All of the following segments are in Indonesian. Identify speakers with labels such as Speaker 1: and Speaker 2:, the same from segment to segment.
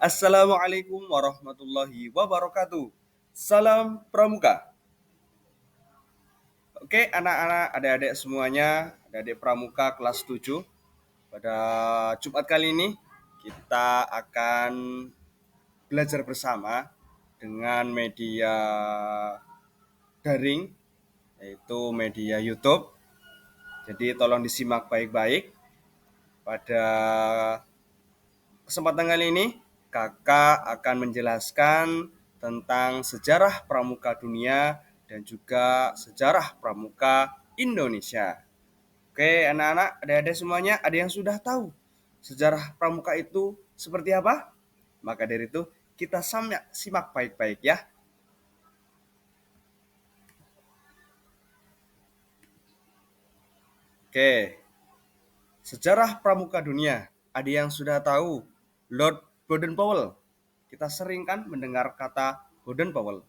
Speaker 1: Assalamualaikum warahmatullahi wabarakatuh. Salam Pramuka. Oke, anak-anak, adik-adik semuanya, adik-adik Pramuka kelas 7. Pada Jumat kali ini kita akan belajar bersama dengan media daring, yaitu media YouTube. Jadi tolong disimak baik-baik. Pada kesempatan kali ini, kakak akan menjelaskan tentang sejarah pramuka dunia dan juga sejarah pramuka Indonesia. Oke, anak-anak, adik-adik semuanya, ada yang sudah tahu sejarah pramuka itu seperti apa? Maka dari itu, kita simak baik-baik ya. Oke, sejarah pramuka dunia. Ada yang sudah tahu Lord Baden-Powell. Kita sering kan mendengar kata Baden-Powell.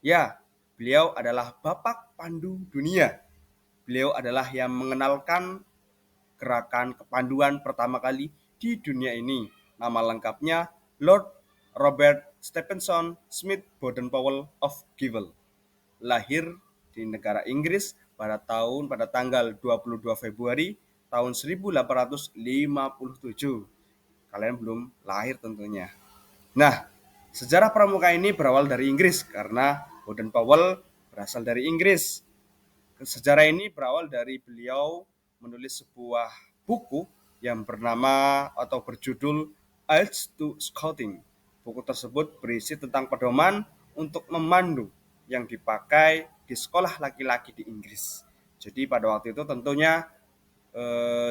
Speaker 1: Ya, beliau adalah Bapak Pandu Dunia. Beliau adalah yang mengenalkan gerakan kepanduan pertama kali di dunia ini. Nama lengkapnya Lord Robert Stephenson Smith Baden-Powell of Gilwell. Lahir di negara Inggris pada tanggal 22 Februari tahun 1857. Kalian belum lahir tentunya. Nah, sejarah pramuka ini berawal dari Inggris karena Baden-Powell berasal dari Inggris. Sejarah ini berawal dari beliau menulis sebuah buku yang bernama atau berjudul Aids to Scouting. Buku tersebut berisi tentang pedoman untuk memandu yang dipakai di sekolah laki-laki di Inggris. Jadi pada waktu itu tentunya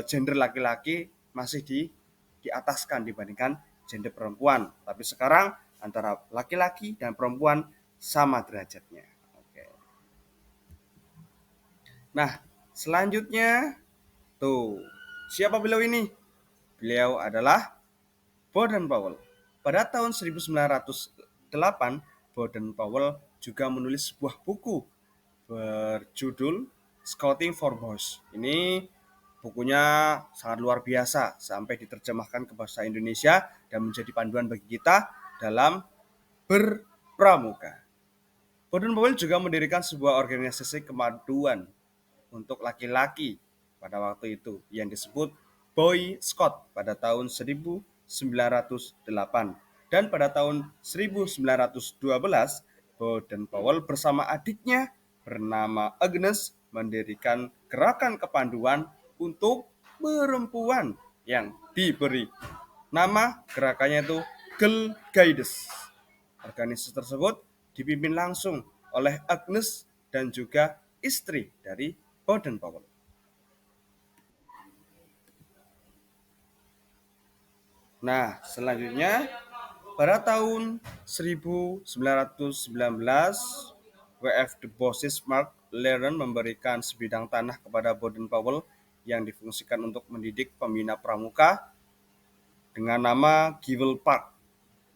Speaker 1: gender laki-laki masih diataskan dibandingkan gender perempuan. Tapi sekarang antara laki-laki dan perempuan sama derajatnya. Oke. Nah, selanjutnya tuh, siapa beliau ini? Beliau adalah Baden-Powell. Pada tahun 1908, Baden-Powell juga menulis sebuah buku berjudul Scouting for Boys. Ini bukunya sangat luar biasa sampai diterjemahkan ke bahasa Indonesia dan menjadi panduan bagi kita dalam berpramuka. Baden-Powell juga mendirikan sebuah organisasi kemaduan untuk laki-laki pada waktu itu yang disebut Boy Scout pada tahun 1908. Dan pada tahun 1912, Baden-Powell bersama adiknya bernama Agnes mendirikan gerakan kepanduan untuk perempuan yang diberi nama gerakannya itu Girl Guides. Organisasi tersebut dipimpin langsung oleh Agnes dan juga istri dari Baden-Powell. Nah, selanjutnya pada tahun 1919, W.F. Du Bois Mark Laren memberikan sebidang tanah kepada Baden-Powell yang difungsikan untuk mendidik pembina pramuka dengan nama Gilwell Park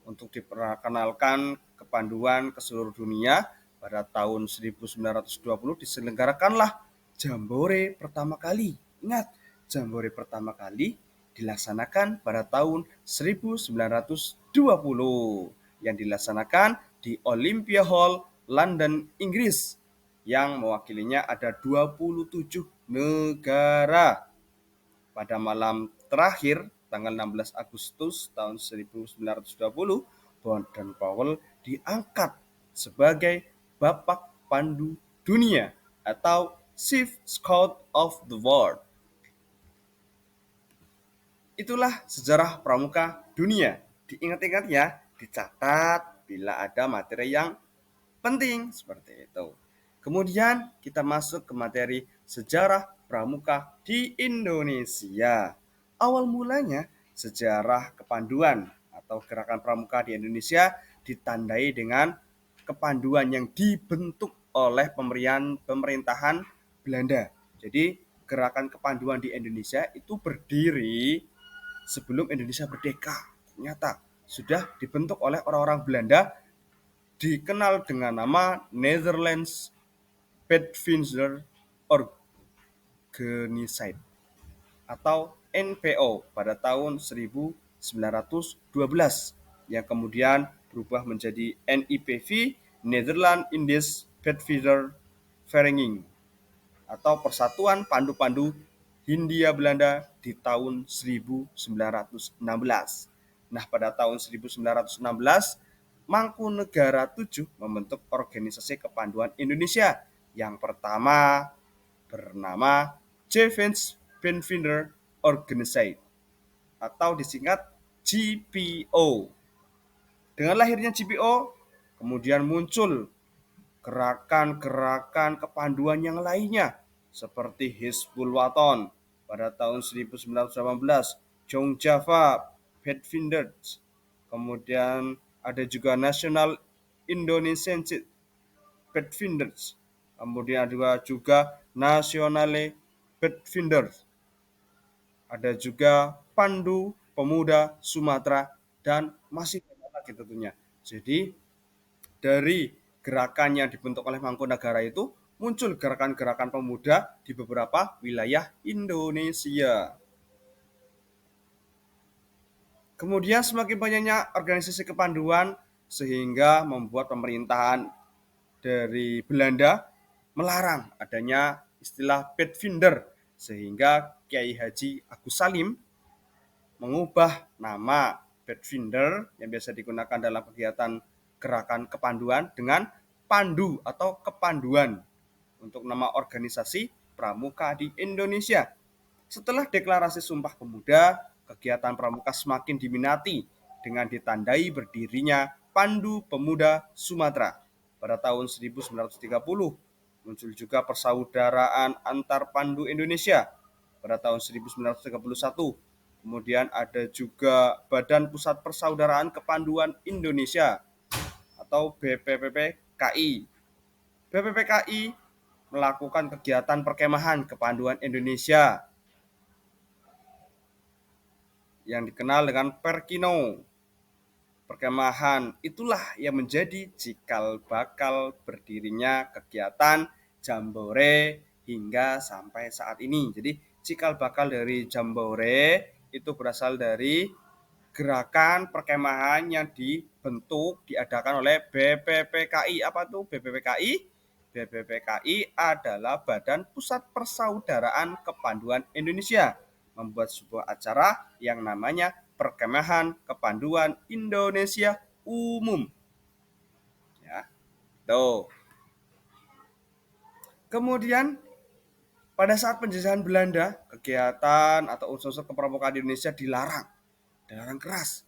Speaker 1: untuk diperkenalkan kepanduan ke seluruh dunia. Pada tahun 1920 diselenggarakanlah Jambore pertama kali. Ingat, Jambore pertama kali dilaksanakan pada tahun 1920 yang dilaksanakan di Olympia Hall, London, Inggris, yang mewakilinya ada 27 negara. Pada malam terakhir, tanggal 16 Agustus tahun 1920, Baden-Powell diangkat sebagai Bapak Pandu Dunia atau Chief Scout of the World. Itulah sejarah pramuka dunia. Diingat-ingat ya, dicatat bila ada materi yang penting seperti itu. Kemudian kita masuk ke materi sejarah pramuka di Indonesia. Awal mulanya sejarah kepanduan atau gerakan pramuka di Indonesia ditandai dengan kepanduan yang dibentuk oleh pemerintahan Belanda. Jadi gerakan kepanduan di Indonesia itu berdiri sebelum Indonesia merdeka. Ternyata sudah dibentuk oleh orang-orang Belanda dikenal dengan nama Netherlands Pathfinder Organization atau NPO pada tahun 1912. yang kemudian berubah menjadi NIPV, Netherlands Indies Padvinder Vereniging, atau Persatuan Pandu-Pandu Hindia Belanda di tahun 1916. Nah, pada tahun 1916, Mangkunegara VII membentuk organisasi kepanduan Indonesia yang pertama bernama Javens Penfinder Organization atau disingkat GPO. Dengan lahirnya GPO, kemudian muncul gerakan-gerakan kepanduan yang lainnya seperti Hizbul Waton pada tahun 1918, Jong Java Pathfinders, kemudian ada juga National Indonesian Pathfinders, kemudian ada juga Nationale Pathfinders, ada juga Pandu Pemuda Sumatera, dan masih banyak lagi tentunya. Jadi dari gerakan yang dibentuk oleh Mangkunagara itu muncul gerakan-gerakan pemuda di beberapa wilayah Indonesia. Kemudian semakin banyaknya organisasi kepanduan sehingga membuat pemerintahan dari Belanda melarang adanya istilah Pathfinder, sehingga Kiai Haji Agus Salim mengubah nama Pathfinder yang biasa digunakan dalam kegiatan gerakan kepanduan dengan Pandu atau Kepanduan untuk nama organisasi pramuka di Indonesia. Setelah deklarasi Sumpah Pemuda, kegiatan pramuka semakin diminati dengan ditandai berdirinya Pandu Pemuda Sumatera pada tahun 1930. Muncul juga persaudaraan antar Pandu Indonesia pada tahun 1931. Kemudian ada juga Badan Pusat Persaudaraan Kepanduan Indonesia atau BPPKI. BPPKI melakukan kegiatan perkemahan kepanduan Indonesia yang dikenal dengan Perkino. Perkemahan itulah yang menjadi cikal bakal berdirinya kegiatan Jambore hingga sampai saat ini. Jadi cikal bakal dari Jambore itu berasal dari gerakan perkemahan yang dibentuk diadakan oleh BPPKI. Apa tuh BPPKI? BPPKI adalah Badan Pusat Persaudaraan Kepanduan Indonesia, membuat sebuah acara yang namanya Perkemahan Kepanduan Indonesia Umum. Ya, tuh. Kemudian pada saat penjajahan Belanda, kegiatan atau unsur-unsur kepramukaan di Indonesia dilarang keras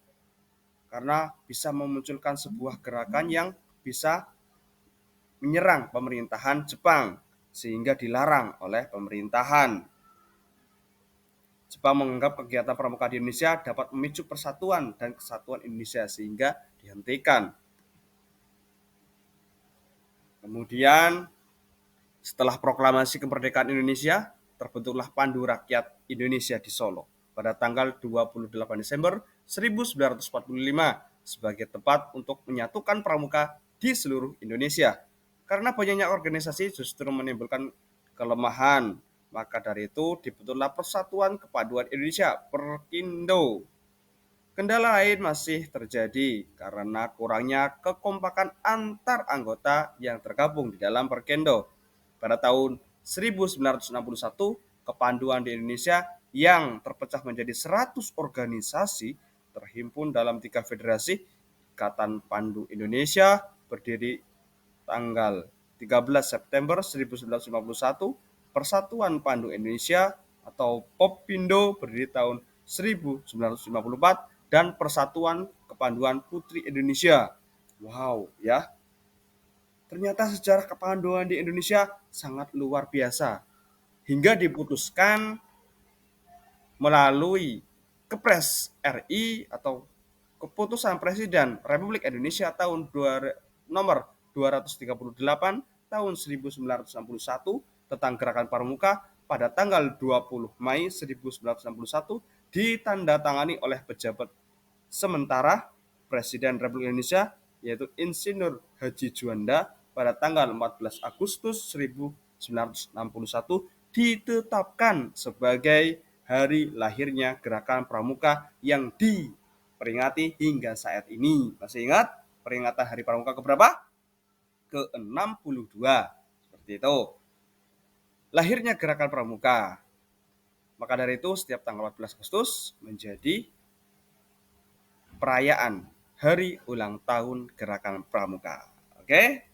Speaker 1: karena bisa memunculkan sebuah gerakan yang bisa menyerang pemerintahan Jepang sehingga dilarang oleh pemerintahan. Jepang menganggap kegiatan pramuka di Indonesia dapat memicu persatuan dan kesatuan Indonesia sehingga dihentikan. Kemudian setelah proklamasi kemerdekaan Indonesia, terbentuklah Pandu Rakyat Indonesia di Solo pada tanggal 28 Desember 1945 sebagai tempat untuk menyatukan pramuka di seluruh Indonesia. Karena banyaknya organisasi justru menimbulkan kelemahan, maka dari itu dibentuklah Persatuan Kepaduan Indonesia Perkindo. Kendala lain masih terjadi karena kurangnya kekompakan antar anggota yang tergabung di dalam Perkendo. Pada tahun 1961, kepanduan di Indonesia yang terpecah menjadi 100 organisasi terhimpun dalam 3 federasi. Ikatan Pandu Indonesia berdiri tanggal 13 September 1951, Persatuan Pandu Indonesia atau Poppindo berdiri tahun 1954, dan Persatuan Kepanduan Putri Indonesia. Wow, ya. Ternyata sejarah kepanduan di Indonesia sangat luar biasa. Hingga diputuskan melalui Kepres RI atau Keputusan Presiden Republik Indonesia tahun nomor 238 tahun 1961 tentang Gerakan Pramuka pada tanggal 20 Mei 1961 ditandatangani oleh pejabat sementara Presiden Republik Indonesia yaitu Insinyur Haji Juanda pada tanggal 14 Agustus 1961 ditetapkan sebagai hari lahirnya Gerakan Pramuka yang peringati hingga saat ini. Masih ingat peringatan Hari Pramuka keberapa? Ke-62. Seperti itu. Lahirnya Gerakan Pramuka. Maka dari itu setiap tanggal 14 Agustus menjadi perayaan hari ulang tahun Gerakan Pramuka. Oke?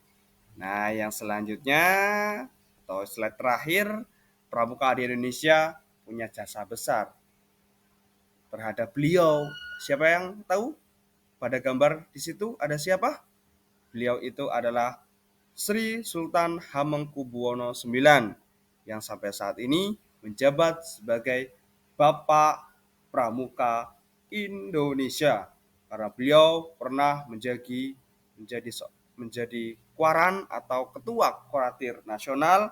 Speaker 1: Nah, yang selanjutnya atau slide terakhir, Pramuka di Indonesia punya jasa besar terhadap beliau. Siapa yang tahu? Pada gambar di situ ada siapa? Beliau itu adalah Sri Sultan Hamengkubuwono IX yang sampai saat ini menjabat sebagai Bapak Pramuka Indonesia karena beliau pernah menjadi Kuaran atau Ketua Koratir Nasional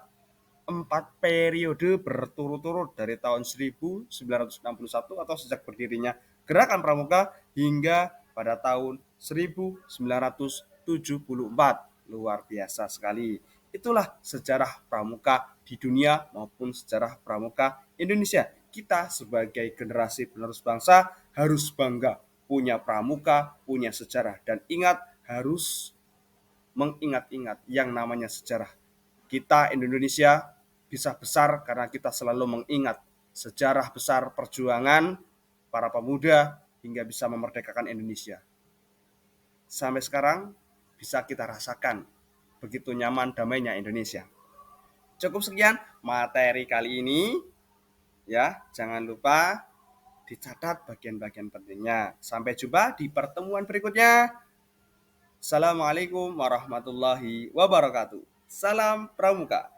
Speaker 1: 4 periode berturut-turut dari tahun 1961 atau sejak berdirinya Gerakan Pramuka hingga pada tahun 1974. Luar biasa sekali. Itulah sejarah pramuka di dunia maupun sejarah pramuka Indonesia. Kita sebagai generasi penerus bangsa harus bangga punya pramuka, punya sejarah, dan ingat harus mengingat-ingat yang namanya sejarah. Kita Indonesia bisa besar karena kita selalu mengingat sejarah besar perjuangan para pemuda hingga bisa memerdekakan Indonesia. Sampai sekarang bisa kita rasakan begitu nyaman damainya Indonesia. Cukup sekian materi kali ini ya. Jangan lupa dicatat bagian-bagian pentingnya. Sampai jumpa di pertemuan berikutnya. Assalamualaikum warahmatullahi wabarakatuh. Salam Pramuka.